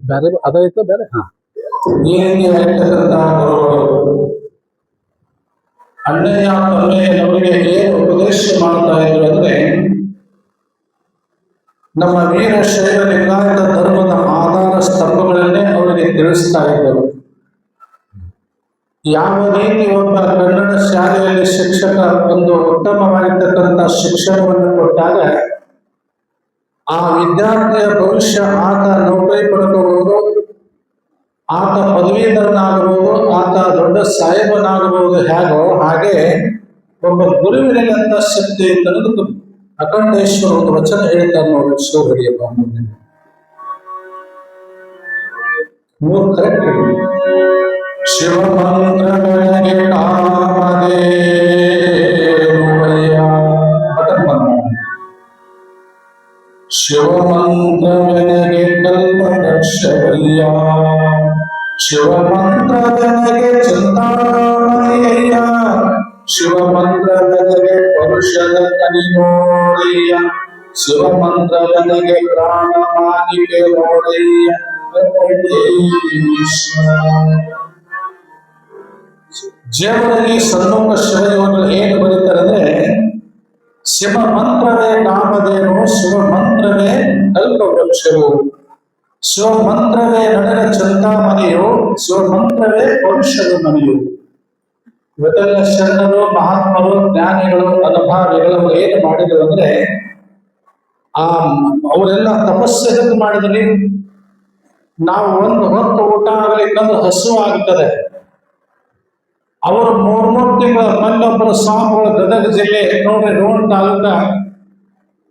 ಬೇರೆ ಅದೈತೆ ಬೇರೆ. ಈ ರೀತಿ ಹೇಳ್ತಕ್ಕಂತಹ ಗುರುಗಳು ಅಣ್ಣಯ್ಯ ತಮ್ಮಯ್ಯನವರಿಗೆ ಏನು ಉಪದೇಶ ಮಾಡ್ತಾ ಇದ್ರು ಅಂದ್ರೆ, ನಮ್ಮ ವೀರಶೈವ ಲಿಂಗಾಯತ ಧರ್ಮದ ಆಧಾರ ಸ್ತಂಭಗಳನ್ನೇ ಅವರಿಗೆ ತಿಳಿಸ್ತಾ ಇದ್ದರು. ಯಾವ ರೀತಿ ಒಬ್ಬ ಕನ್ನಡ ಶಾಲೆಯಲ್ಲಿ ಶಿಕ್ಷಕ ಒಂದು ಉತ್ತಮವಾಗಿರ್ತಕ್ಕಂಥ ಶಿಕ್ಷಣವನ್ನು ಕೊಟ್ಟಾಗ ಆ ವಿದ್ಯಾರ್ಥಿಯ ಭವಿಷ್ಯ ಆತ ನೌಕರಿ ಪಡ್ಕೋಬಹುದು, ಆತ ಪದವೀಧರನಾಗಬಹುದು, ಆತ ದೊಡ್ಡ ಸಾಹೇಬನಾಗಬಹುದು. ಹೇಗೋ ಹಾಗೆ ಒಬ್ಬ ಗುರುವಿನಂತ ಶಕ್ತಿ ಅಂತ ಅಖಂಡೇಶ್ವರ ಒಂದು ವಚನ ಹೇಳ್ತಾರೆ ನೋಡಿ, ಶಿವಹರಿಯಪ್ಪ ಮೂರು ಕರೆಕ್ಟ್. ಶಿವಮಂತ್ರಗಳಿಗೆ ಶಿವಮಂತ್ರವನಿಗೆ ಕಲ್ಪವೃಕ್ಷವಯ್ಯ, ಶಿವಮಂತ್ರವನಿಗೆ ಚಿಂತಾಮಣಿಯಯ್ಯ, ಶಿವಮಂತ್ರವನಿಗೆ ಪರುಷದ ಕನಿಯೋಡಯ್ಯ, ಶಿವಮಂತ್ರವನಿಗೆ ಪ್ರಾಣಮಾನಿಗೆ ನೋಡಯ್ಯ. ಜೀವನದಲ್ಲಿ ಸನ್ಮುಖ ಶಿವಯೋಗಿಗಳು ಏನು ಬರೀತಾರೆ ಅಂದ್ರೆ, ಶಿವ ಮಂತ್ರವೇ ಕಾಮಧೇನು, ಶಿವ ಮಂತ್ರವೇ ಕಲ್ಪವೃಕ್ಷವು, ಶಿವ ಮಂತ್ರವೇ ನನಗ ಚಿಂತಾಮಣಿಯು, ಶಿವ ಮಂತ್ರವೇ ಪರುಷದ ಮನೆಯು. ಇವತ್ತೆಲ್ಲ ಶರಣರು, ಮಹಾತ್ಮರು, ಜ್ಞಾನಿಗಳು, ಅನುಭಾವಿಗಳು ಏನು ಮಾಡಿದ್ರು ಅಂದ್ರೆ, ಅವರೆಲ್ಲ ತಪಸ್ಸು ಮಾಡಿದ್ರಿ. ನಾವು ಒಂದು ಹೊತ್ತು ಊಟ ಆಗಲಿಕ್ಕಂದ್ರೆ ಹಸು ಆಗ್ತದೆ. ಅವರು 3 ತಿಂಗಳ ಮಲ್ಲೊಬ್ಬರ ಸ್ವಾಮಿಗಳು ಗದಗ ಜಿಲ್ಲೆ ನೋಡ್ರಿ, ರೋಣ ತಾಲೂಕ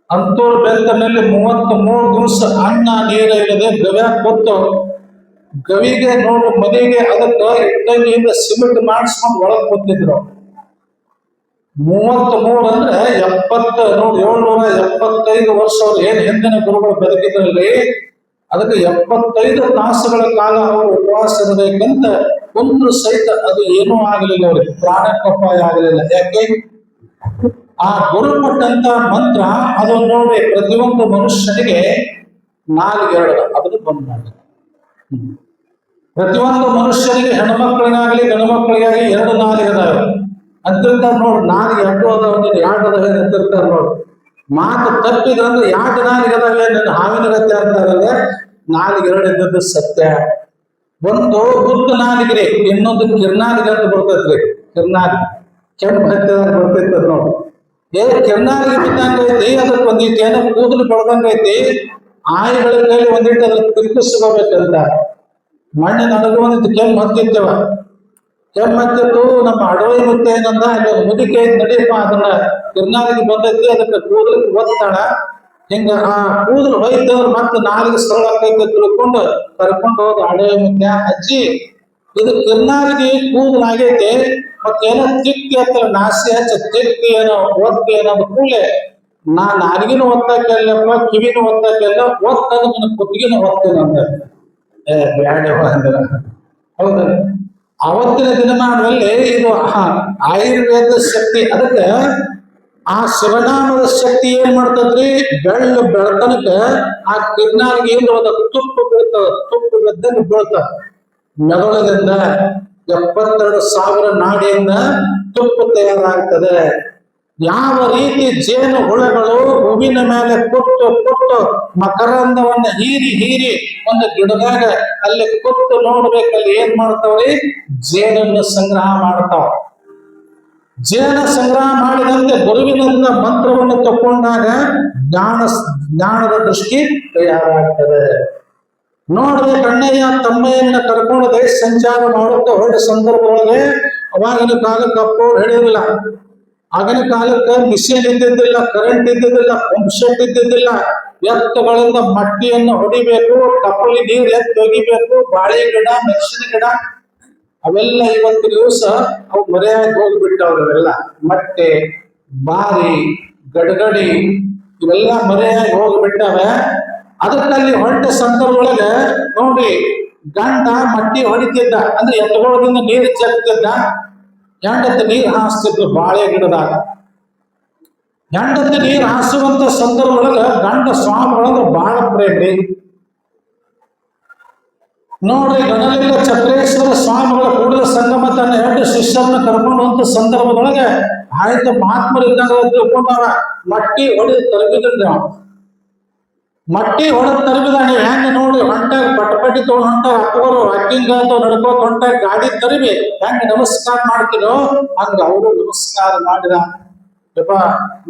ಅಂತೂರು ಬೆತ್ತನಲ್ಲಿ 33 ದಿವಸ ಅನ್ನ ನೀರು ಇಲ್ಲದೆ ಗವ್ಯಾಗ ಕೊಟ್ಟು, ಗವಿಗೆ ನೋಡ್ರಿ ಮನೆಗೆ ಅದಕ್ಕೆ ಇಟ್ಟಂಗಿಯಿಂದ ಸಿಮೆಂಟ್ ಮಾಡಿಸ್ಕೊಂಡು ಒಳಗೆ ಕೂತಿದ್ರು. 33 ಅಂದ್ರೆ 70 ನೋಡಿ, 775 ವರ್ಷ ಅವ್ರು ಏನ್ ಹಿಂದಿನ ಗುರುಗಳು ಬದುಕಿದ್ರಲ್ಲಿ, ಅದಕ್ಕೆ 75 ತಾಸುಗಳ ಕಾಲ ಅವರು ಉಪವಾಸ ಇರಬೇಕಂತ ಒಂದು ಸಹಿತ ಅದು ಏನೂ ಆಗಲಿಲ್ಲ, ಅವ್ರಿಗೆ ಪ್ರಾಣಕ್ಕೊಪ್ಪಾಯ ಆಗಲಿಲ್ಲ. ಯಾಕೆ? ಆ ಗುರು ಕೊಟ್ಟಂತ ಮಂತ್ರ ಅದು ನೋಡಿ, ಪ್ರತಿಯೊಂದು ಮನುಷ್ಯನಿಗೆ 4 ಅದನ್ನು ಬಂದ್ ಮಾಡಿ. ಪ್ರತಿಯೊಂದು ಮನುಷ್ಯನಿಗೆ ಹೆಣ್ಮಕ್ಳಿಗಾಗಲಿ ಗಂಡು ಮಕ್ಕಳಿಗಾಗಿ 2 ನಾಲಿಗೆ ಅದಾವೆ ಅಂತಿರ್ತಾರೆ ನೋಡಿ. 4 2 ಅದಾವೆ ಅಂತಿರ್ತಾರೆ ನೋಡಿ. ಮಾತು ತಪ್ಪಿದ್ರಂದ್ರೆ 2 ನಾಲಿಗೆ ಅದಾವೆ, ನನ್ನ ಹಾವಿನ ಗತ್ತೆ ಅಂತಾರಲ್ಲ, 4 ಇದ್ದದ್ದು ಸತ್ಯ. ಒಂದು ಗುರುತು ನಾಲಿಗೆ, ಇನ್ನೊಂದು ಕಿರ್ನಾಲಿಗೆ ಅಂತ ಬರ್ತೈತ್ರಿ. ಕಿರ್ನಾಲಿಗೆ ಕೆಂಪು ಹತ್ತಿದಾಗ ಬರ್ತೈತೆ ನೋಡಿ. ಕಿರ್ನಾಲಿಗೆ ಬಿದ್ದಂಗೈತಿ, ಅದಕ್ಕೆ ಒಂದಿಟ್ಟು ಏನೋ ಕೂದಲು ಬೆಳ್ದಂಗೈತಿ. ಆಯಿಗಳ ಕೈಲಿ ಒಂದಿಟ್ಟು ಅದ್ರ ತಿರುಗಿಸ್ಕೋಬೇಕಂತ ಮಣ್ಣಿನ ಅಡಗು ಒಂದಿಟ್ಟು ಕೆಂಪು ಹತ್ತಿತ್ತೇವ. ಕೆಂಪು ಹತ್ತಿತ್ತು. ನಮ್ಮ ಅಡವಿ ಮುತ್ತೆ ಏನಂದ, ಅಲ್ಲಿ ಮುದುಕೆ ನಡೀಪ, ಅದನ್ನ ಕಿರ್ನಾಲಿಗೆ ಬಂದೈತಿ, ಅದಕ್ಕೆ ಕೂದಲಿಗೆ ಒತ್ತಾಳ. ಹಿಂಗ ಆ ಕೂದಲು ಹೋಯ್ತಂದ್ರೆ ಮತ್ತೆ 4 ಸರಳ ಆಕೈತೆ ತಿಳ್ಕೊಂಡು ಕರ್ಕೊಂಡು ಹೋಗಿ ಅಡವಿ ಮುತ್ತೆ, ಅಜ್ಜಿ ಇದು ಕಿರ್ನಾಲಿಗೆ ಕೂದಲು ಆಗೈತೆ, ಮತ್ತೇನೋ ತಿಕ್ಕಿ ಹತ್ತಲ್ಲ, ನಾಸಿ ಹಚ್ಚ ತಿಕ್ಕಿ ಏನೋ ಒತ್ತಿ ಏನೋ ಕೂಲೆ, ನಾ ನಾಲಿಗೆನೂ ಒತ್ತಕ್ಕೆಲ್ಲಪ್ಪ, ಕಿವಿನೂ ಒತ್ತಕ್ಕೆಲ್ಲ, ಒತ್ತಂದ್ರೆ ನನ್ನ ಕುತ್ತಿಗೆನೂ ಒತ್ತೇನಂದ. ಬ್ಯಾಡ ಅಂದ್ರ ಹೌದ. ಅವತ್ತಿನ ದಿನಮಾನದಲ್ಲಿ ಇದು ಆಯುರ್ವೇದ ಶಕ್ತಿ. ಅದಕ್ಕೆ ಆ ಶಿವನಾಮದ ಶಕ್ತಿ ಏನ್ ಮಾಡ್ತದ್ರಿ, ಬೆಳತನಕ ಆ ಕಿರ್ನಾಲಿಗೆ ಏನು ಒಂದು ತುಪ್ಪು ಬೀಳ್ತದ, ತುಪ್ಪು ಬೆದ್ದಂಗೆ ಬೀಳ್ತದ. ಮೆದುಳದಿಂದ 72,000 ನಾಡಿಯಿಂದ ತುಪ್ಪು ತಯಾರಾಗ್ತದೆ. ಯಾವ ರೀತಿ ಜೇನು ಹುಳಗಳು ಹೂವಿನ ಮೇಲೆ ಕುತ್ತು ಮಕರಂದವನ್ನ ಹೀರಿ ಒಂದು ಗಿಡದಾಗ ಅಲ್ಲಿ ಕುತ್ತು ನೋಡ್ಬೇಕಲ್ಲಿ ಏನ್ ಮಾಡ್ತಾವ್ರಿ, ಜೇನನ್ನು ಸಂಗ್ರಹ ಮಾಡ್ತಾವ. ಜೇನ ಸಂಗ್ರಹ ಮಾಡಿದಂತೆ ಗುರುವಿನಿಂದ ಮಂತ್ರವನ್ನು ತಕೊಂಡಾಗ ಜ್ಞಾನದ ದೃಷ್ಟಿ ತಯಾರಾಗ್ತದೆ. ನೋಡ್ರಿ, ಕಣ್ಣಯ್ಯ ತಮ್ಮಯ್ಯನ್ನ ಕರ್ಕೊಂಡು ದೇಶ ಸಂಚಾರ ಮಾಡುತ್ತಾ ಹೊರಟ ಸಂದರ್ಭದೊಳಗೆ ಅವಾಗಿನ ಕಾಲಕ್ಕೆ ಅಪ್ಪವ್ರು ಹೇಳಿರಲಿಲ್ಲ. ಆಗಿನ ಕಾಲಕ್ಕೆ ಮಿಷನ್ ಇದ್ದಿದ್ದಿಲ್ಲ, ಕರೆಂಟ್ ಇದ್ದಿದ್ದಿಲ್ಲ, ಪಂಪ್ ಸೆಟ್ ಇದ್ದಿದ್ದಿಲ್ಲ. ಎತ್ತುಗಳಿಂದ ಮಟ್ಟಿಯನ್ನು ಹೊಡಿಬೇಕು, ಕಪ್ಪಲಿ ನೀರು ಎತ್ತು ಒಗಿಬೇಕು, ಬಾಳೆ ಗಿಡ, ಮೆಣಸಿನ ಗಿಡ ಅವೆಲ್ಲ ಇವತ್ತು ದಿವಸ ಅವು ಮರೆಯಾಗಿ ಹೋಗ್ಬಿಟ್ಟವ್ರೆಲ್ಲ. ಮಟ್ಟೆ, ಬಾರಿ, ಗಡಗಡಿ ಇವೆಲ್ಲ ಮರೆಯಾಗಿ ಹೋಗ್ಬಿಟ್ಟವೆ. ಅದಕ್ಕಲ್ಲಿ ಹೊಂಟ ಸಂದರ್ಭದೊಳಗೆ ನೋಡಿ, ಗಂಡ ಮಟ್ಟಿ ಹೊಡಿತಿದ್ದ ಅಂದ್ರೆ ಎತ್ತುಗಳಿಂದ ನೀರು ಚೆಕ್ತಿದ್ದ, ಹೆಂಡತಿ ನೀರು ಹಾಸ್ತಿದ್ರು ಬಾಳೆ ಗಿಡದಾಗ. ಹೆಂಡತಿ ನೀರು ಹಾಸುವಂತ ಸಂದರ್ಭದೊಳಗ ಗಂಡ ಸ್ವಾಮಿಗಳಂದ್ರೆ ಬಹಳ ಪ್ರೇಮಿ. ನೋಡ್ರಿ, ಗಣಲಿಂಗ ಚಕ್ರೇಶ್ವರ ಸ್ವಾಮಿಗಳ ಕೂಡಲ ಸಂಗಮ ತನ್ನ 2 ಶಿಷ್ಯರನ್ನ ಕರ್ಕೊಂಡು ಹೋದ ಸಂದರ್ಭದೊಳಗೆ ಆಯ್ತು ಮಹಾತ್ಮರಿದ್ದಾಗ ತಿಳ್ಕೊಂಡವ ಮಟ್ಟಿ ಹೊಡೆದು ತರಬಿದ್ದ. ಮಟ್ಟಿ ಹೊಡೆದು ತರಬಿದ. ನೀವು ಹೆಂಗ ನೋಡಿ ಹೊಂಟಾಗ ಪಟಪಟಿ ತಗೊಂಡು ಹೊಂಟಾಗ ಅಪ್ಪವರು ವಾಕಿಂಗ್ ಅಂತ ನಡ್ಕೋತ ಹೊಂಟಾಗ ಗಾಡಿ ತರಬಿ ಹೆಂಗ ನಮಸ್ಕಾರ ಮಾಡ್ತೀರೋ ಹಂಗ ಅವರು ನಮಸ್ಕಾರ ಮಾಡಿದ. ಯಪ್ಪ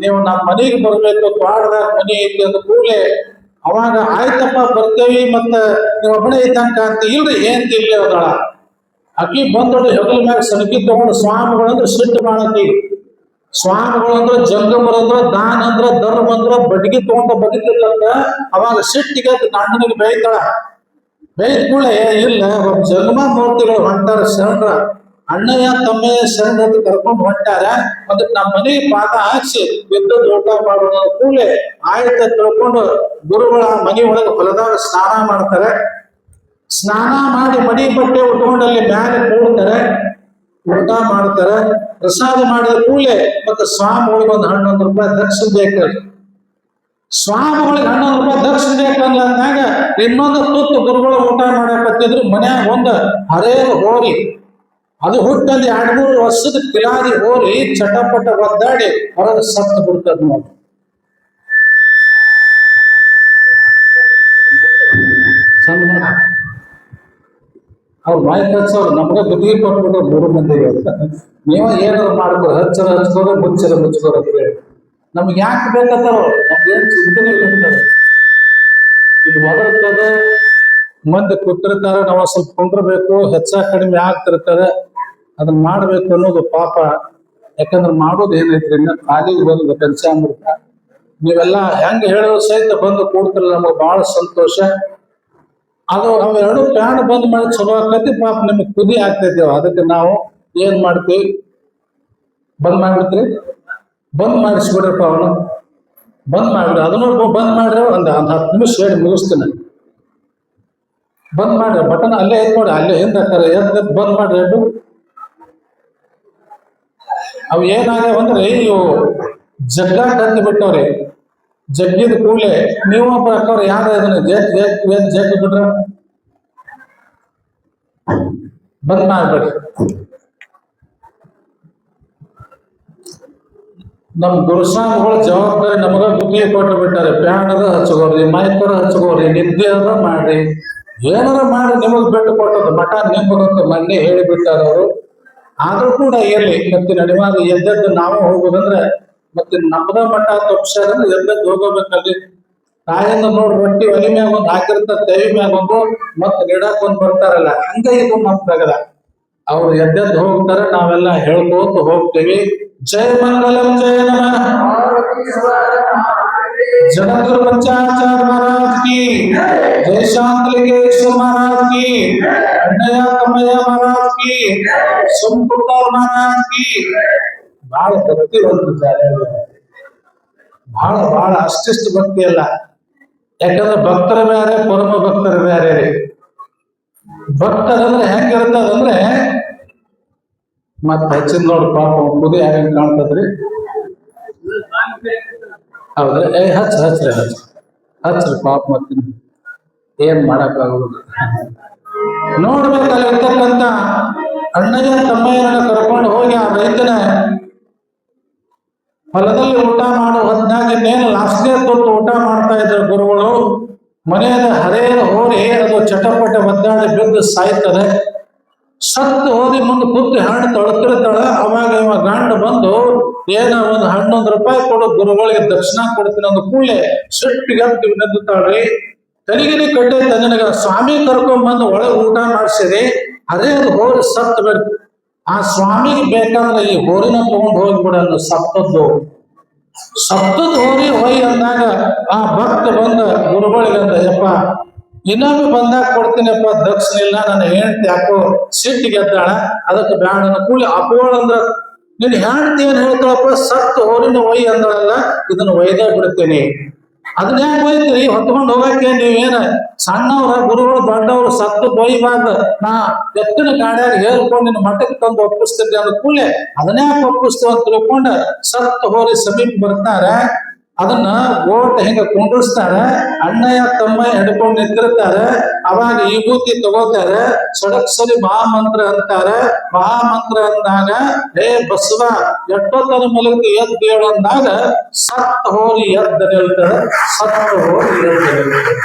ನೀವು ನಮ್ಮ ಮನೆಗೆ ಬರ್ಬೇಕು, ತ್ವಾಡದಾಗ ಮನೆ ಐತಿ ಅಂದ ಕೂಡಲೇ ಅವಾಗ ಆಯ್ತಪ್ಪ ಬರ್ತೇವಿ, ಮತ್ತ ನೀವು ಒಬ್ಬನೇ ಇದ್ದಂಕ ಅಂತ. ಇಲ್ರಿ ಏನ್ ತಿಳ್ಲಿ ಅವಳ ಅಕ್ಕಿ ಬಂದೊಡ್ಡು ಹೆಗಲ ಮ್ಯಾಗ ಸಣಕಿ ತಗೊಂಡು ಸ್ವಾಮಿಗಳಂದ್ರೆ ಸಿಟ್ಟು ಮಾಡತ್ತಿ. ಸ್ವಾಮಿಗಳಂದ್ರ ಜಂಗಮರಂದ್ರ ದಾನ ಅಂದ್ರ ಧರ್ಮ ಅಂದ್ರ ಬಡ್ಗಿ ತಗೊಂಡ ಬದುಕಿಲ್ಲಂತ ಅವಾಗ ಸಿಟ್ಟಿಗೆ ಗಂಡನಿಗೆ ಬೈತಾಳ. ಬೈದ ಕೂಡಲೇ ಇಲ್ಲ ಒಬ್ಬ ಜಂಗಮ ಮೂರ್ತಿಗಳು ಹೊಂಟಾರ ಶರಣರ ಅಣ್ಣಯ್ಯ ತಮ್ಮಯ್ಯ ಶರಣರ ಕರ್ಕೊಂಡು ಹೊಂಟಾರ, ಅದಕ್ಕೆ ನಮ್ಮ ಮನೆಗೆ ಪಾದ ಹಾಕಿ ಬಿದ್ದದ್ದು ಊಟ ಮಾಡೋಣ ಕೂಡಲೇ ಆಯ್ತ ತಿಳ್ಕೊಂಡು ಗುರುಗಳ ಮನೆ ಒಳಗೆ ಹೊಲದಾಗ ಸ್ನಾನ ಮಾಡ್ತಾರೆ. ಸ್ನಾನ ಮಾಡಿ ಮಡಿ ಬಟ್ಟೆ ಉಟ್ಕೊಂಡು ಅಲ್ಲಿ ಮ್ಯಾಲೆ ಕೂಡ್ತಾರೆ, ಊಟ ಮಾಡ್ತಾರೆ. ಪ್ರಸಾದ ಮಾಡಿದ ಕೂಡಲೇ ಮತ್ತೆ ಸ್ವಾಮಿಗಳಿಗೆ ಒಂದು 11 ರೂಪಾಯಿ ದಕ್ಷಿಣ ಬೇಕು. ಸ್ವಾಮಿಗಳಿಗೆ 11 ರೂಪಾಯಿ ದಕ್ಷಿಣ ಬೇಕಲ್ಲ ಅಂದಾಗ ಇನ್ನೊಂದು ತುತ್ತು ಗುರುಗಳು ಊಟ ಮಾಡಕತ್ತಿದ್ರು. ಮನ್ಯಾಗ ಒಂದು ಹರೇದು ಹೋರಿ, ಅದು ಹುಟ್ಟಲ್ಲಿ 2-3 ವರ್ಷದ ಕಿಲಾದಿ ಹೋರಿ ಚಟಪಟ ಒದ್ದಾಡಿ ಹೊರಗೆ ಸತ್ತು ಬಿಡ್ತದ ನೋಡಿ. ಅವ್ರು ಮಾಹಿತಿ ಹಚ್ಚವ್ರು ನಮ್ಗೆ ಬುದ್ಧಿ ಕೊಟ್ಬಿಟ್ಟು 3 ಮಂದಿಗೆ ನೀವ ಏನಾದ್ರು ಮಾಡ್ಬೋದು, ಹಚ್ಚರ ಹಚ್ಕೋರು ಮುಚ್ಚರ ಮುಚ್ಕೋರು ಅಂತ ಹೇಳಿ. ನಮ್ಗೆ ಯಾಕೆ ಬೇಕಂತಾರೋ ನಮ್ಗೇನು ಚಿಂತನೆ ಇರ್ತಾರೆ. ಇದು ಒದರ್ತದೆ, ಮಂದಿ ಕೂತಿರ್ತಾರೆ, ನಾವು ಸ್ವಲ್ಪ ಕುಂಡ್ರಬೇಕು, ಹೆಚ್ಚ ಕಡಿಮೆ ಆಗ್ತಿರ್ತಾರೆ, ಅದನ್ನ ಮಾಡ್ಬೇಕು ಅನ್ನೋದು ಪಾಪ. ಯಾಕಂದ್ರೆ ಮಾಡೋದು ಏನೈತ್ರಿ, ಇನ್ನ ಖಾಲಿಗೆ ಬಂದು ಕೆಲಸ ಅಮೃತ. ನೀವೆಲ್ಲ ಹೆಂಗ ಹೇಳೋದು ಸಹಿತ ಬಂದು ಕೂಡ್ತಿರಲ್ಲ, ನಮಗೆ ಬಹಳ ಸಂತೋಷ. ಅದು ಅವೆರಡು ಪ್ಯಾನ್ ಬಂದ್ ಮಾಡಿ ಚಲೋ ಆಕೈತಿ, ಪಾಪ ನಿಮ್ಗೆ ಕುದಿ ಆಗ್ತೈತಿ. ಅದಕ್ಕೆ ನಾವು ಏನ್ ಮಾಡ್ತೀವಿ, ಬಂದ್ ಮಾಡ್ಬಿಡ್ತೀವಿ, ಬಂದ್ ಮಾಡಿಸ್ಬಿಡ್ರಪ್ಪ ಅವನು, ಬಂದ್ ಮಾಡ್ಬಿಡ್ರಿ. ಅದನ್ನು ಬಂದ್ ಮಾಡ್ರಿ, ಒಂದು 10 ನಿಮಿಷ ಹೇಳಿ ಮುಗಿಸ್ತೀನಿ. ಬಂದ್ ಮಾಡ್ರಿ, ಬಟನ್ ಅಲ್ಲೇ ಐತ್ ನೋಡಿ, ಅಲ್ಲೇ ಹಿಂದೆ ಹಾಕ್ತಾರೆ, ಎದ್ದು ಬಂದ್ ಮಾಡ್ರಿ. ಎರಡು ಅವು ಏನಾಗ್ಯಾವ ಅಂದ್ರೆ ಇವು ಜಗ್ಗ ಕತ್ತಿ ಬಿಟ್ಟವ್ರಿ. ಜಗ್ಗಿದ ಕೂಡಲೇ ನೀವು ಒಬ್ಬ ಹಾಕೋರು ಯಾರ ಇದನ್ನ ಜಗ್ಗಿ ಬಿಡ್ರ ಬಂದ್ ಮಾಡ್ಬೇಡ್ರಿ. ನಮ್ ಗುರುಸ್ವಾಮಿಗಳು ಜವಾಬ್ದಾರಿ ನಮಗ ಬುದ್ಧಿ ಕೊಟ್ಟು ಬಿಟ್ಟಾರೆ. ಪ್ಯಾನದ ಹಚ್ಕೋರಿ, ಮೈಕರ ಹಚ್ಕೋರಿ, ನಿದ್ದೆ ಅದ ಮಾಡ್ರಿ, ಏನಾರ ಮಾಡಿ ನಿಮಗ್ ಬಿಟ್ಟು ಕೊಟ್ಟದ್ದು ಮಠ ನಿಮ್ಮದಂತ ಮೊನ್ನೆ ಹೇಳಿ ಬಿಟ್ಟಾರ ಅವರು. ಆದ್ರೂ ಕೂಡ ಇರ್ಲಿ, ಮತ್ತೆ ನಡಿವಾಗ ಎದ್ದದ್ದು ನಾವು ಹೋಗೋದಂದ್ರೆ ಮತ್ತೆ ನಮ್ಮದ ಮಠ ತಪ್ಪಿಸ್ಯಾರಂದ್ರೆ ಎದ್ದದ್ದು ಹೋಗಬೇಕಲ್ಲಿ. ತಾಯಿಂದ ನೋಡಿ ರೊಟ್ಟಿ ಒಲಿ ಮ್ಯಾಗ ಒಂದು ಹಾಕಿರ್ತಾರೆ, ತೆವಿ ಮ್ಯಾಗ ಒಂದು ಮತ್ತೆ ಗಿಡಕ್ ಒಂದ್ ಬರ್ತಾರಲ್ಲ, ಹಂಗ ಇದು ನಮ್ದಾಗದ. ಅವ್ರು ಎದ್ದದ್ದು ಹೋಗ್ತಾರೆ, ನಾವೆಲ್ಲ ಹೇಳ್ಕೋತ ಹೋಗ್ತೇವಿ. ಜಯ ಮಂಗಲಂ ಜಯ ನಮಃ. ಜಗದ್ಗುರು पंचाचार्य महाराज की जय, शांतलिंगेश्वर महाराज की, अण्णಯ್ಯ ತಮ್ಮಯ್ಯ महाराज की, सोमपुर महाराज की. ಬಹಳ ಭಕ್ತಿ ಬಂದಿದ್ದಾರೆ, ಬಹಳ ಬಹಳ ಅಷ್ಟಿಷ್ಟು ಭಕ್ತಿ ಅಲ್ಲ. ಯಾಕಂದ್ರೆ ಭಕ್ತರ ಬೇರೆ, ಪರಮ ಭಕ್ತರ ಬೇರೆ ರೀ. ಭಕ್ತರಂದ್ರೆ ಹೆಂಗಿರ್ತದಂದ್ರೆ ಮತ್ತ ಹಚ್ಚಿದ್ ನೋಡಿ ಪಾಪ ಕುದಿ ಹೆಂಗ್ ಕಾಣ್ತದ್ರಿ. ಹೌದ್ರಿ, ಹಚ್ಚ್ರಿ ಪಾಪ, ಮತ್ತೆ ಏನ್ ಮಾಡಕ್ ಆಗುದಿಲ್ಲ. ನೋಡ್ಬೇಕಲ್ಲಿರ್ತಕ್ಕಂತ ಅಣ್ಣಯ್ಯ ತಮ್ಮಯ್ಯನ ಕರ್ಕೊಂಡು ಹೋಗಿ ಆ ರೈತನ ಹೊಲದಲ್ಲಿ ಊಟ ಮಾಡೋ ಹೊತ್ನಾಗ ಇನ್ನೇನು ಲಾಸ್ಟ್ನೇ ತೊಟ್ಟು ಊಟ ಮಾಡ್ತಾ ಇದ್ರು ಗುರುಗಳು. ಮನೆಯದ ಹರೇದ ಹೋರಿ ಅದು ಚಟಪಟ ಒದ್ದಾಡಿ ಬಿದ್ದು ಸಾಯ್ತದೆ. ಸತ್ತು ಹೋದಿ ಮುಂದೆ ಕುತ್ತಿ ಹಣ್ಣು ತೊಳ್ತಿರ್ತಾಳ. ಅವಾಗ ಇವ ಗಂಡ ಬಂದು ಏನ ಒಂದು 11 ರೂಪಾಯಿ ಕೊಡು, ಗುರುಗಳಿಗೆ ದರ್ಶನ ಕೊಡ್ತೀನಿ ಅಂದ ಕೂಡಲೇ ಸಿಟ್ಟಿಗೆ ನಿಂತಾಳ್ರಿ. ತಲೆಗಿನಿ ಕಟ್ಟೈತೆ ನಿನಗ, ಸ್ವಾಮಿ ಕರ್ಕೊಂಡ್ ಬಂದು ಒಳಗೆ ಊಟ ಮಾಡಿಸಿರಿ, ಅದೇ ಅದು ಹೋರಿ ಸತ್ತು ಬೇಕು. ಆ ಸ್ವಾಮಿಗೆ ಬೇಕಾದ್ರೆ ಈ ಹೋರಿನ ತಗೊಂಡು ಹೋಗ್ಬಿಡೋದು. ಸತ್ತದ ಹೋರಿ ಹೋಯ್ ಅಂದಾಗ ಆ ಭಕ್ತ ಬಂದ ಗುರುಗಳಿಗೆ ಅಂದ, ಯಪ್ಪ ಇನ್ನೊಮ್ಮೆ ಬಂದಾಗ ಕೊಡ್ತೀನಪ್ಪ, ದಕ್ಷಿಣ ಇಲ್ಲ, ನನ್ನ ಹೆಂಡತಿ ಯಾಕೋ ಸಿಟ್ಟಿಗೆ ಎದ್ದಾಳ, ಅದಕ್ಕೆ ಬ್ಯಾಡ ಕೂಲಿ ಅಪ್ಪೋಳ ಅಂದ್ರ ನೀನ್ ಹೆಂಡತಿ ಏನ್ ಹೇಳ್ತಾಳಪ್ಪ, ಸತ್ತು ಹೋರಿನ ಒಯ್ ಅಂದಳಲ್ಲ, ಇದನ್ನ ಒಯ್ದೇ ಬಿಡ್ತೀನಿ. ಅದನ್ನ ಯಾಕೆ ಒಯ್ತೀರಿ, ಹೊತ್ಕೊಂಡು ಹೋಗಕ್ಕೆ ನೀವೇನ ಸಣ್ಣವ್ರ ಗುರುಗಳು ದೊಡ್ಡವ್ರು ಸತ್ತು ಒಯ್ಬಾರ್ದು, ನಾ ಎತ್ತಿನ ಗಾಡಿಯಾಗ ಹೇರ್ಕೊಂಡು ನಿನ್ನ ಮಠಕ್ಕೆ ತಂದು ಒಪ್ಪಿಸ್ತಿದ್ದೆ ಅಂದ ಕೂಡಲೇ ಅದನ್ನೇ ಒಪ್ಪಿಸ್ತು ಅಂತ ತಿಳ್ಕೊಂಡು ಸತ್ತು ಹೋರಿ ಸಮೀಪ ಬರ್ತಾರೆ. ಅದನ್ನ ಓಟ್ ಹಿಂಗ ಕುಂಡ್ರಿಸ್ತಾರ, ಅಣ್ಣಯ್ಯ ತಮ್ಮ ಹಿಡ್ಕೊಂಡು ನಿಂತಿರ್ತಾರ. ಅವಾಗ ವಿಭೂತಿ ತಗೋತಾರ, ಸಡಕ್ ಸರಿ ಮಹಾಮಂತ್ರ ಅಂತಾರ. ಮಹಾಮಂತ್ರ ಅಂದಾಗ ಹೇ ಬಸವ ಎಷ್ಟೊತ್ತನ ಮಲಗಿ ಎದ್ದು ಹೇಳಂದಾಗ ಸತ್ ಹೋಗಿ ಎದ್ದು ನಿಲ್ತಾರ. ಸತ್ತು ಹೋಗಿ ಎದ್ದು ನಿಲ್ತಾರೆ.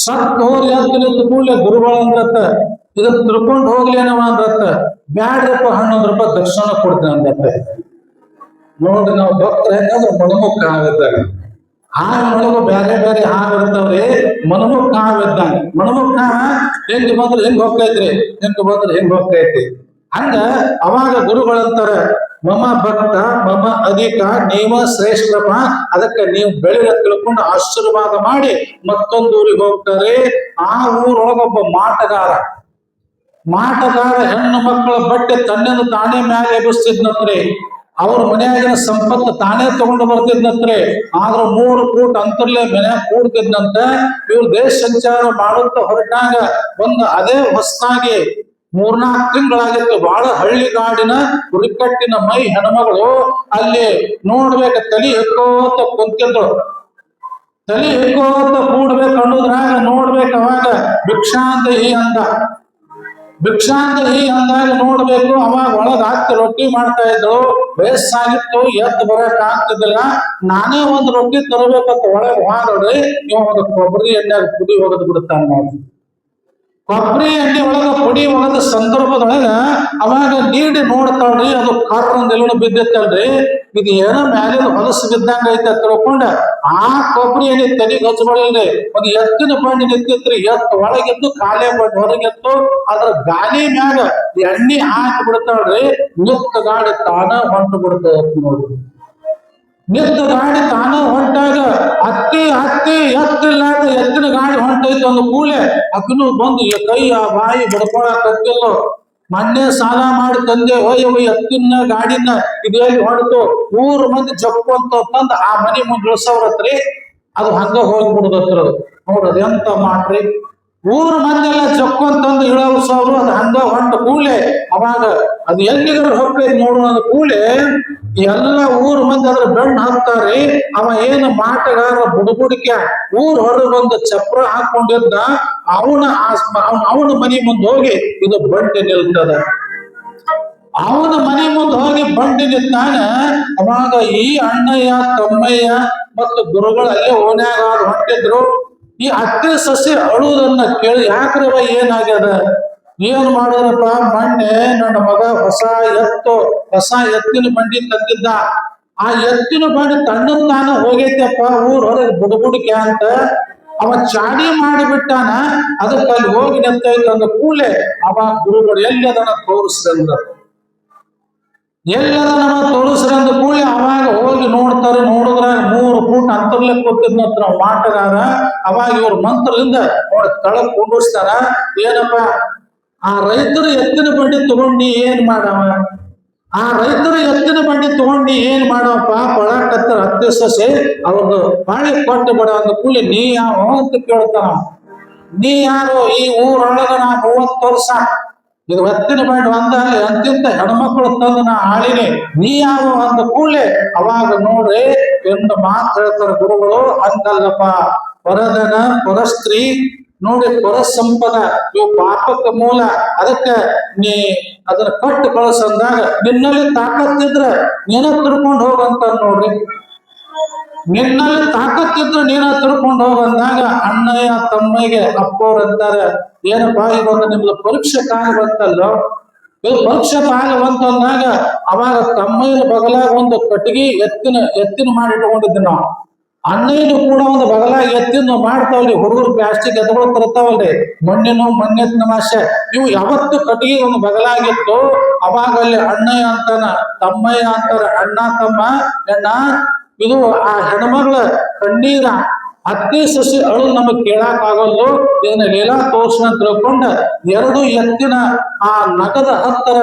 ಸತ್ ಹೋಗಿ ಎದ್ದು ನಿಂತ ಕೂಡಲೇ ಗುರುಗಳು ಅಂದ್ರತ್ತ, ಇದನ್ನ ತಿಳ್ಕೊಂಡು ಹೋಗ್ಲಿ ಏನವ ಅಂದ್ರತ್ತ, ಬ್ಯಾಡ್ರಪ್ಪ 11 ರೂಪಾಯಿ ದಕ್ಷಿಣ ಕೊಡ್ತೇನೆ ಅಂದತ್ತ. ನೋಡ್ರಿ ನಾವು ಭಕ್ತರು ಹೆಂಗಂದ್ರೆ ಮಣಮುಖ ಹಾವಿದ್ದಾಗ, ಹಾವು ಒಳಗು ಬೇರೆ ಬೇರೆ ಹಾವು ಇರ್ತಾವ್ರಿ. ಮಣಮುಖ ಹಾವಿದ್ದಂಗ, ಮಣಮುಖ ಹೆಂಗ್ ಬಂದ್ರೆ ಹೆಂಗ್ ಹೋಗ್ತೈತ್ರಿ, ಹೆಂಗ್ ಬಂದ್ರೆ ಹೆಂಗ್ ಹೋಗ್ತೈತಿ. ಹಂಗ ಅವಾಗ ಗುರುಗಳಂತಾರ, ಮಮ ಭಕ್ತ ಮಮ ಅಧಿಕ ನೀವ ಶ್ರೇಷ್ಠಪ್ಪ, ಅದಕ್ಕೆ ನೀವು ಬೆಳೆದ ತಿಳ್ಕೊಂಡು ಆಶೀರ್ವಾದ ಮಾಡಿ ಮತ್ತೊಂದು ಊರಿಗೆ ಹೋಗ್ತಾರೆ. ಆ ಊರೊಳಗೊಬ್ಬ ಮಾಟಗಾರ ಹೆಣ್ಣು ಮಕ್ಕಳ ಬಟ್ಟೆ ತನ್ನಿಂದ ತಾನೇ ಮ್ಯಾಲೆ ಎಬ್ಬಿಸ್ತಿದ್ನತ್ರಿ. ಅವ್ರ ಮನೆಯಾಗಿನ ಸಂಪತ್ತು ತಾನೇ ತಗೊಂಡು ಬರ್ತಿದ್ನತ್ರಿ. ಆದ್ರ 3 ಫೂಟ್ ಅಂತರ್ಲೆ ಮನ್ಯಾಗ ಕೂಡ್ತಿದ್ನಂತ. ಇವ್ರು ದೇಶ ಸಂಚಾರ ಮಾಡುತ್ತ ಹೊರಟಾಗ ಅದೇ ಹೊಸದಾಗಿ 3-4 ತಿಂಗಳಾಗಿತ್ತು. ಬಹಳ ಹಳ್ಳಿಗಾಡಿನ ಹುರಿಕಟ್ಟಿನ ಮೈ ಹೆಣ್ಮಗಳು ಅಲ್ಲಿ ನೋಡ್ಬೇಕ, ತಲಿ ಹೆಕ್ಕೋತ ಕುಂತಿದ್ರು. ತಲಿ ಹೆಕ್ಕೋತ ಕೂಡ್ಬೇಕು ಅನ್ನೋದ್ರಾಗ ನೋಡ್ಬೇಕು. ಅವಾಗ ಭಿಕ್ಷಾಂದೇಹಿ ಅಂದಾಗ ನೋಡ್ಬೇಕು. ಅವಾಗ ಒಳಗ ಹಾಕಿ ರೊಟ್ಟಿ ಮಾಡ್ತಾ ಇದ್ರು. ವಯಸ್ಸಾಗಿತ್ತು, ಎದ್ದು ಬರಕ್ ಆಗ್ತಿದ್ದಿಲ್ಲ. ನಾನೇ ಒಂದು ರೊಟ್ಟಿ ತರಬೇಕಂತ ಒಳಗೆ ಹೋದ್ರಿ. ಇವ ಒಂದು ಕೊಬ್ಬರಿ ಎಣ್ಣೆಗೆ ಪುಡಿ ಒಗದು ಬಿಡ್ತಾನೆ ನೋಡಿ. ಕೊಬ್ಬರಿ ಎಣ್ಣೆ ಒಳಗ ಪುಡಿ ಒಗದ ಸಂದರ್ಭದೊಳಗ ಅವಾಗ ನೀಡಿ ನೋಡ್ತಾಳ್ರಿ, ಅದು ಕರ್ರಂದೆಲ್ಲೂ ಬಿದ್ದಿತ್ತಲ್ರಿ. ಇದು ಏನೋ ಮ್ಯಾಲಿನ ಹೊಲಸು ಬಿದ್ದಂಗ ಐತೆ ತಿಳ್ಕೊಂಡ ಆ ಕೊಬ್ಬರಿ ಎಣ್ಣೆ ತಲೆಗೆ ಹಚ್ಕೊಳ್ಳಿ. ಒಂದು ಎತ್ತಿನ ಬಂಡಿ ನಿಂತಿತ್ರಿ. ಎತ್ತು ಒಳಗೆದ್ದು ಕಾಲೇ ಬಂಡಿ ಹೊರಗೆತ್ತು. ಅದ್ರ ಗಾಲಿ ಮ್ಯಾಗ ಎಣ್ಣೆ ಹಾಕಿ ಬಿಡ್ತಾಳ್ರಿ. ನಿತ್ತ ಗಾಡಿ ತಾನ ಹೊಂಟು ಬಿಡ್ತದ ನೋಡ್ರಿ. ನಿತ್ತ ಗಾಡಿ ತಾನ ಹೊಂಟಾಗ ಹತ್ತಿ ಎತ್ತಿಲ್ಲಾರ್ದ ಎತ್ತಿನ ಗಾಡಿ ಹೊಂಟೈತಿ ಒಂದು ಕೂಳೆ ಅಕ್ಕನು ಬಂದು ಕೈ ಬಾಯಿ ಬಡ್ಕೊಳಕತ್ತಿಲ್ಲ. ಮೊನ್ನೆ ಸಾಲ ಮಾಡಿ ತಂದೆ ಒಯ್ಯ ಎತ್ತಿನ ಗಾಡಿನ ಇದೇಲಿ ಹೊಂಟು ಊರ್ ಮಂದಿ ಜಪ್ಕೊಂತ ತಂದು ಆ ಮನೆ ಮುಂದೆ ಇಳಿಸವ್ರತ್ರಿ. ಅದು ಹಂಗ ಹೋಗ್ಬಿಡುದತ್ರ. ನೋಡ್ರಿ ಎಂತ ಮಾಡ್ರಿ, ಊರ್ ಮಂದಿ ಎಲ್ಲ ಜಪ್ಕೊಂತಂದು ಇಳಿಸವ್ರು. ಅದು ಹಂಗ ಹೊಂಟ ಕೂಳೆ ಅವಾಗ ಅದು ಎಲ್ಲಿಗಾದ್ರು ಹೋಗ್ತೈತಿ ನೋಡುವ ಕೂಳೆ ಎಲ್ಲ ಊರ್ ಮಂದಿ ಅದ್ರ ಬೆಣ್ಣ ಹಾಕ್ತಾರಿ. ಅವ ಏನು ಮಾಟಗಾರ ಬುಡುಬುಡಿಕೆ ಊರ್ ಹೊರಗೆ ಬಂದು ಚಪ್ರ ಹಾಕೊಂಡಿದ್ದ. ಅವನ ಮನೆ ಮುಂದೆ ಹೋಗಿ ಇದು ಬಂಡಿ ನಿಲ್ತದ. ಅವನ ಮನೆ ಮುಂದೆ ಹೋಗಿ ಬಂಡಿ ನಿಂತಾಗ ಅವಾಗ ಈ ಅಣ್ಣಯ್ಯ ತಮ್ಮಯ್ಯ ಮತ್ತು ಗುರುಗಳು ಅಲ್ಲೇ ಓಣ್ಯಾಗ ಹೊಂಟಿದ್ರು. ಈ ಅತ್ತೆ ಸಸಿ ಅಳುವುದನ್ನ ಕೇಳಿ, ಯಾಕ್ರವ ಏನಾಗ್ಯದ, ಏನ್ ಮಾಡಿದ್ರಪ್ಪ, ಮೊನ್ನೆ ನನ್ನ ಮಗ ಹೊಸ ಎತ್ತಿನ ಬಂಡಿ ತಂದಿದ್ದ. ಆ ಎತ್ತಿನ ಬಂಡಿ ತಾನ ಹೋಗೈತೆಪ್ಪ ಊರ್ ಹೊರಗೆ ಬುಡುಬುಡಿಕೆ ಅಂತ ಅವ ಚಾಡಿ ಮಾಡಿಬಿಟ್ಟಾನ. ಅದಕ್ಕೆ ಅಲ್ಲಿ ಹೋಗಿ ನಿಂತೈತೆ ಅಂದ ಕೂಳೆ ಅವ ಗುರುಗಳು ಎಲ್ಲದನ್ನ ತೋರಿಸ್ರಂದ ಕೂಳೆ ಅವಾಗ ಹೋಗಿ ನೋಡ್ತಾರೆ. ನೋಡಿದ್ರಾಗ 3 ಫೂಟ್ ಅಂತರ್ಲೆ ಕೂತಿದ್ನತ್ರ ಮಾಟಗಾರ. ಅವಾಗ ಇವ್ರ ಮಂತ್ರದಿಂದ ತಳಗ್ ಕುಂಡಿಸ್ತಾರ. ಏನಪ್ಪ, ಆ ರೈತರು ಎತ್ತಿನ ಬಂಡಿ ತಗೊಂಡಿ ಏನ್ ಮಾಡವಪ್ಪ ಪಳಕತ್ತರ ಹತ್ತಿ ಸೊಸೆ ಅವ್ರದ್ದು ಬಾಳೆ ಕೊಟ್ಟು ಬಿಡ ಅಂದ ಕೂಲಿ ನೀ ಯಾವ ಅಂತ ಕೇಳ್ತಾನ. ನೀ ಯಾರು, ಈ ಊರೊಳಗ ನಾ 30 ವರ್ಷ ಇದು ಎತ್ತಿನ ಬಂಡಿ ಒಂದಲ್ಲಿ ಅಂತಿಂತ ಹೆಣ್ಮಕ್ಳು ತಂದು ನಾ ಆಳಿನಿ, ನೀ ಯಾವ ಅಂದ ಕೂಡಲೇ ಅವಾಗ ನೋಡ್ರಿ ಎಂದು ಮಾತು ಹೇಳ್ತಾರೆ ಗುರುಗಳು. ಹಂಗಲ್ಲಪ್ಪ, ಪರದನ ಪರಸ್ತ್ರೀ ನೋಡಿ, ಪರ ಸಂಪದ ಇವು ಪಾಪಕ್ಕೆ ಮೂಲ. ಅದಕ್ಕೆ ನೀ ಅದನ್ನ ಕಟ್ಟು ಕಳಿಸಂದಾಗ ನಿನ್ನಲ್ಲಿ ತಾಕತ್ತಿದ್ರ ನೀನ ತಿಳ್ಕೊಂಡು ಹೋಗಂತ ನೋಡ್ರಿ. ನಿನ್ನಲ್ಲಿ ತಾಕತ್ತಿದ್ರು ನೀನ ತಿಳ್ಕೊಂಡು ಹೋಗಂದಾಗ ಅಣ್ಣಯ್ಯ ತಮ್ಮಗೆ ಅಪ್ಪವ್ರು ಅಂತಾರೆ, ಏನಪ್ಪಾ ಇದೊಂದು ನಿಮ್ದು ಪರೀಕ್ಷೆ ಕಾಲ ಬಂತಲ್ಲೋ, ಇದು ಪರೀಕ್ಷೆ ಕಾಲ ಬಂತಂದಾಗ ಅವಾಗ ತಮ್ಮಯ್ಯನ ಬಗಲಾಗ ಒಂದು ಕಟ್ಟಿಗೆ ಎತ್ತಿನ ಮಾಡಿ ಇಟ್ಕೊಂಡಿದ್ದೆ ನಾವು. ಅಣ್ಣಯ್ಯನು ಕೂಡ ಒಂದು ಬಗಲಾಗಿ ಎತ್ತಿನ ಮಾಡ್ತಾವಲ್ರಿ. ಹುಡುಗರು ಪ್ಲಾಸ್ಟಿಕ್ ಎತ್ತುಗಳು ತರ್ತಾವಲ್ರಿ, ಮಣ್ಣೆತ್ತಿನ ನಾಶ ಇವು ಯಾವತ್ತು ಕಟ್ಟಿಗೆ ಒಂದು ಬಗಲಾಗಿತ್ತು. ಅವಾಗ ಅಲ್ಲಿ ಅಣ್ಣಯ್ಯ ಅಂತಾನ, ತಮ್ಮಯ್ಯ ಅಂತಾರ, ಅಣ್ಣ ತಮ್ಮ ಎಣ್ಣ. ಇದು ಆ ಹೆಣ್ಮಗಳ ಕಣ್ಣೀರ ಹತ್ತಿ ಸಸಿ ಅಳು ನಮಗ್ ಕೇಳಕ್ ಆಗಲ್ಲು. ಇದನ್ನ ಲೀಲಾ ತೋರ್ಸನ ತಿಳ್ಕೊಂಡ 2 ಎತ್ತಿನ ಆ ನಗದ ಹತ್ತರ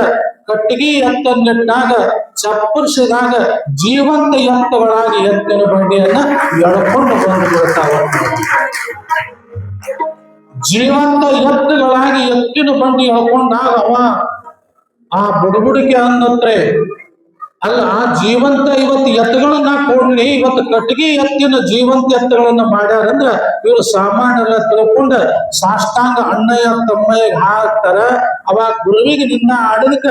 ಕಟ್ಟಿಗೆ ಎತ್ತನ್ನಿಟ್ಟಾಗ ಚಪ್ಪರಿಸಿದಾಗ ಜೀವಂತ ಎತ್ತುಗಳಾಗಿ ಎತ್ತಿನ ಬಂಡಿಯನ್ನ ಎಳ್ಕೊಂಡು ಬಂದು ಬಿಡ್ತಾವ. ಜೀವಂತ ಎತ್ತುಗಳಾಗಿ ಎತ್ತಿನ ಬಂಡಿ ಎಳ್ಕೊಂಡಾಗ ಅವ ಆ ಬುಡುಬುಡಿಕೆ ಅನ್ನತ್ರೆ ಅಲ್ಲ ಜೀವಂತ ಇವತ್ತು ಎತ್ತುಗಳನ್ನ ಕೊಡ್ಲಿ, ಇವತ್ತು ಕಟ್ಟಿಗೆ ಎತ್ತಿನ ಜೀವಂತ ಎತ್ತುಗಳನ್ನ ಮಾಡ್ಯಾರಂದ್ರ ಇವರು ಸಾಮಾನ್ಯರ ತಿಳ್ಕೊಂಡ ಸಾಷ್ಟಾಂಗ ಅಣ್ಣಯ್ಯ ತಮ್ಮಯ್ಯ ಹಾಕ್ತಾರ. ಅವಾಗ ಗುರುವಿಗೆ ನಿನ್ನ ಆಡದಕ್ಕ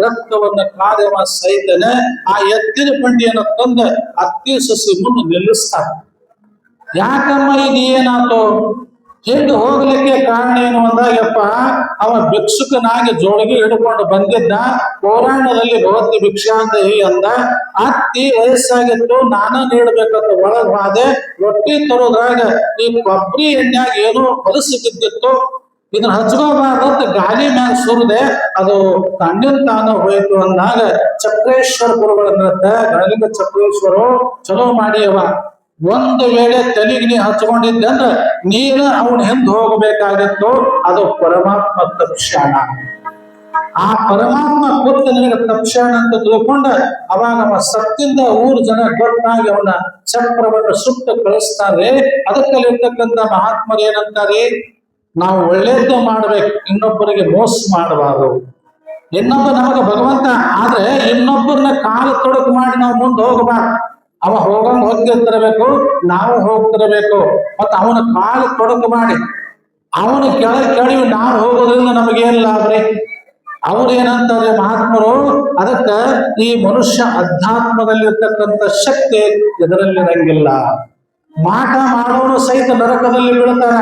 ರಕ್ತವನ್ನ ಕಾದವ ಸೈತನೆ ಆ ಎತ್ತಿನ ಬಂಡಿಯನ್ನ ತಂದ ಅತ್ತಿ ಸಸಿ ಮುಂದೆ ನಿಲ್ಲಿಸ್ತಾರ. ಯಾಕಮ್ಮ ಇದು ಏನಾತು, ಹಿಂದೆ ಹೋಗ್ಲಿಕ್ಕೆ ಕಾರಣ ಏನು ಅಂದಾಗಪ್ಪ, ಅವ ಭಿಕ್ಷುಕನಾಗಿ ಜೋಳಿಗೆ ಹಿಡ್ಕೊಂಡು ಬಂದಿದ್ದ. ಪೌರಾಣದಲ್ಲಿ ಭಗವತಿ ಭಿಕ್ಷಾ ಅಂತ ಅಂದ. ಅತ್ತಿ ವಯಸ್ಸಾಗಿತ್ತು, ನಾನ ನೀಡ್ಬೇಕಂತ ಒಳಗ್ ಹಾದೆ. ರೊಟ್ಟಿ ತರೋದ್ರಾಗ ಈ ಕೊಬ್ಬರಿ ಎಣ್ಣೆಯಾಗ ಏನೋ ಹೊಲಸು ಬಿದ್ದಿತ್ತು, ಇದನ್ನ ಹಚ್ಕೋಬಾರ್ದಂತ ಗಾಲಿ ಮ್ಯಾಗ ಸುರಿದೆ, ಅದು ತಣ್ಣಿನ ತಾನ ಹೋಯ್ತು ಅಂದಾಗ ಚಕ್ರೇಶ್ವರ ಗುರುಗಳನ್ನ ಗಣಲಿಂಗ ಚಕ್ರೇಶ್ವರು ಚಲೋ ಮಾಡಿಯವ, ಒಂದು ವೇಳೆ ತಲೆಗೆ ನೀ ಹಚ್ಕೊಂಡಿದ್ದೆ ಅಂದ್ರೆ ನೀನು ಅವನ ಹಿಂದೆ ಹೋಗಬೇಕಾಗಿತ್ತು. ಅದು ಪರಮಾತ್ಮ ತಕ್ಷಣ. ಆ ಪರಮಾತ್ಮ ಕೂತ ನಿನಗೆ ತಕ್ಷಣ ಅಂತ ತಿಳ್ಕೊಂಡ ಅವಾಗ ಅವ ಸತ್ತಿಂದ ಊರು ಜನ ಗೊತ್ತಾಗಿ ಅವನ ಚಕ್ರವನ್ನು ಸುತ್ತ ಕಳಿಸ್ತಾರೆ. ಅದಕ್ಕಲ್ಲಿರ್ತಕ್ಕಂಥ ಮಹಾತ್ಮರು ಏನಂತಾರೆ, ನಾವು ಒಳ್ಳೇದು ಮಾಡ್ಬೇಕು, ಇನ್ನೊಬ್ಬರಿಗೆ ಮೋಸ ಮಾಡಬಾರದು. ಇನ್ನೊಬ್ಬ ನಮಗ ಭಗವಂತ ಆದ್ರೆ ಇನ್ನೊಬ್ಬರನ್ನ ಕಾಲು ತೊಡಕು ಮಾಡಿ ನಾವು ಮುಂದೆ ಹೋಗಬಾರ್ದು. ಅವ ಹೋಗಂಗ್ ಹೋಗ್ತಿರ್ತಿರಬೇಕು, ನಾವು ಹೋಗ್ತಿರಬೇಕು. ಮತ್ತ ಅವನ ಕಾಲು ತೊಡಕು ಮಾಡಿ ಅವನ ಕೆಳಗೆ ನಾವು ಹೋಗೋದ್ರಿಂದ ನಮಗೇನ್ ಲಾಭ ರೀ? ಅವ್ರು ಏನಂತಾರೆ ಮಹಾತ್ಮರು, ಅದಕ್ಕ ಈ ಮನುಷ್ಯ ಅಧ್ಯಾತ್ಮದಲ್ಲಿರ್ತಕ್ಕಂಥ ಶಕ್ತಿ ಇದರಲ್ಲಿರಂಗಿಲ್ಲ. ಮಾಟ ಮಾಡೋನು ಸಹಿತ ನರಕದಲ್ಲಿ ಬೀಳ್ತಾನ.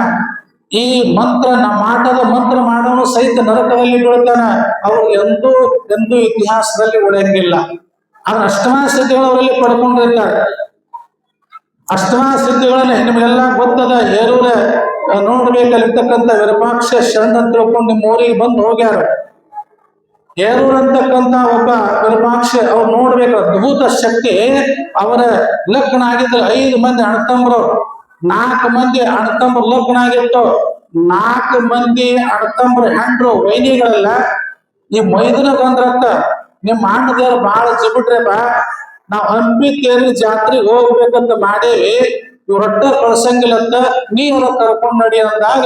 ಈ ಮಂತ್ರ ಮಾಟದ ಮಂತ್ರ ಮಾಡೋನು ಸಹಿತ ನರಕದಲ್ಲಿ ಬೀಳ್ತಾನ. ಅವ್ರು ಎಂದೂ ಇತಿಹಾಸದಲ್ಲಿ ಉಳಿಯಂಗಿಲ್ಲ. ಆದ್ರೆ ಅಷ್ಟಮಾ ಸಿದ್ಧಿಗಳವರಲ್ಲಿ ಪಡ್ಕೊಂಡಿರ್ತಾರೆ. ಅಷ್ಟಮಾ ಸಿದ್ಧಿಗಳನ್ನ ನಿಮ್ಗೆಲ್ಲ ಗೊತ್ತದ. ಹೇರೂರ ನೋಡ್ಬೇಕಲ್ಲಿರ್ತಕ್ಕಂಥ ವಿರೂಪಾಕ್ಷ ಶರಣ ಅಂತ ತಿಳ್ಕೊಂಡು ನಿಮ್ಮ ಊರಿಗೆ ಬಂದು ಹೋಗ್ಯಾರ. ಹೇರೂರ್ ಅಂತಕ್ಕಂಥ ಒಬ್ಬ ವಿರೂಪಾಕ್ಷ ಅವ್ರು ನೋಡ್ಬೇಕು ಅದ್ಭುತ ಶಕ್ತಿ. ಅವರ ಲಗ್ನ ಆಗಿದ್ರೆ 5 ಮಂದಿ ಅಣ್ಣತಮ್ಮರು, 4 ಮಂದಿ ಅಣ್ಣತಮ್ಮರು ಲಗ್ನ ಆಗಿತ್ತು. 4 ಮಂದಿ ಅಣ್ಣತಮ್ಮರು ಹೆಂಡ್ರು ವೈನಿಗಳೆಲ್ಲ ಈ ಮೈದನ ಬಂದ್ರತ್ತ ನಿಮ್ಮ ಅಣ್ಣದೇವ್ರು ಬಹಳ ಚಿಬಿಟ್ರೆಪ್ಪ, ನಾವ್ ಹಂಪಿ ಕೇರಿ ಜಾತ್ರೆಗೆ ಹೋಗ್ಬೇಕಂತ ಮಾಡೇವಿ, ಇವ್ರ ರೊಟ್ಟ ಕಳ್ಸಂಗಿಲ್ಲಂತ ನೀವ್ರ ಕರ್ಕೊಂಡ್ ನಡಿ ಅಂದಾಗ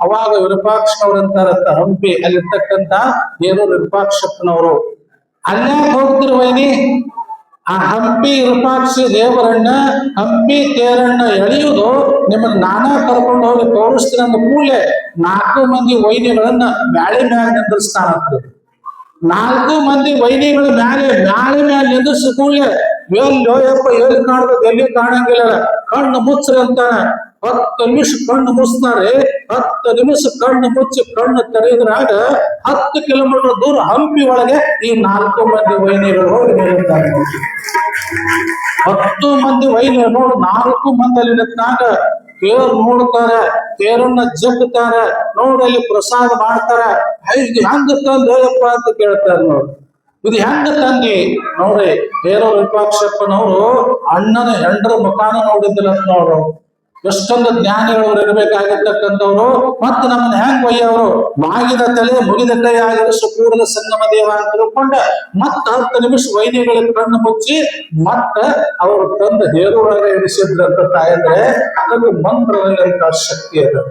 ಅವಾಗ ವಿರೂಪಾಕ್ಷನವ್ರಂತಾರತ್ತ ಹಂಪಿ ಅಲ್ಲಿರ್ತಕ್ಕಂಥ ಏನೋ ವಿರೂಪಾಕ್ಷಪ್ಪನವರು, ಅಲ್ಯಾಕೆ ಹೋಗ್ತಿರು ವೈನಿ? ಆ ಹಂಪಿ ವಿರೂಪಾಕ್ಷ ದೇವರನ್ನ ಹಂಪಿ ತೇರನ್ನ ಎಳೆಯುವುದು ನಿಮ್ಮನ್ನ ನಾನಾ ಕರ್ಕೊಂಡು ಹೋಗಿ ತೋರಿಸ್ತೀನಿ ಅಂದ ಕೂಡಲೇ 4 ಮಂದಿ ವೈನಿಗಳನ್ನ ಬ್ಯಾಳಿ ಮ್ಯಾಗ ನಿಂದಿರ್ಸ್ತಾನಂತೆ. 4 ಮಂದಿ ವೈನಿಗಳು ಮ್ಯಾಲೆ ನಿಂದಿಸ್ ಕೂಡಲೇ ಎಲ್ಲೋಯಪ್ಪ ಎಲ್ಲಿ ಕಾಣ್ಬೇಕು, ಎಲ್ಲಿ ಕಾಣಂಗಿಲ್ಲ, ಕಣ್ಣು ಮುಚ್ಚ್ರಿ ಅಂತಾನೆ. 10 ನಿಮಿಷ ಕಣ್ಣು ಮುಚ್ತಾರೆ. 10 ನಿಮಿಷ ಕಣ್ಣು ಮುಚ್ಚಿ ಕಣ್ಣು ತೆರೆದ್ರಾಗ 10 ಕಿಲೋಮೀಟರ್ ದೂರ ಹಂಪಿ ಒಳಗೆ ಈ 4 ಮಂದಿ ವೈನಿಗಳು ಹೋಗಿ ನಿಲ್ತಾರೆ. 10 ಮಂದಿ ವೈನಿಗಳು ನೋಡು, 4 ಮಂದಿ ಅಲ್ಲಿ ನಿಂತಾಗ ತೇರು ನೋಡ್ತಾರ, ತೇರನ್ನ ಜಗ್ತಾರ, ನೋಡಲ್ಲಿ ಪ್ರಸಾದ ಮಾಡ್ತಾರ. ಇದು ಹೆಂಗ ತಂದಪ್ಪ ಅಂತ ಕೇಳ್ತಾರ. ನೋಡ್ರಿ ಇದು ಹೆಂಗ ತಂದಿ ನೋಡ್ರಿ. ಹೇರೋ ವಿರೂಪಾಕ್ಷಪ್ಪನವರು ಅಣ್ಣನ ಹೆಂಡ್ರ ಮುಖಾನ ನೋಡಿದ್ದಿಲ್ಲ ನೋಡ್ರು. ಎಷ್ಟೊಂದು ಜ್ಞಾನಿಗಳು ಇರಬೇಕಾಗಿರ್ತಕ್ಕಂಥವ್ರು. ಮತ್ತೆ ನಮ್ಮನ್ನ ಹೆಂಗ್ ಒಯ್ಯವರು, ಮಾಗಿದ ತಲೆ ಮುಗಿದ ಕೈ ಆಗಿರೋ ಕೂಡಲ ಸಂಗಮ ದೇವ ಅಂತ ತಿಳ್ಕೊಂಡ ಮತ್ತ 10 ನಿಮಿಷ ವೈನಿಗಳಿಗೆ ಕಣ್ಣು ಮುಚ್ಚಿ ಮತ್ತ ಅವರು ತಂದು ಹೇರುವಾಗ ಇರಿಸಿದ್ರಂತ ತಾಯಂದ್ರೆ ಅದಕ್ಕೆ ಮಂತ್ರದಲ್ಲಿ ಶಕ್ತಿ ಅದು.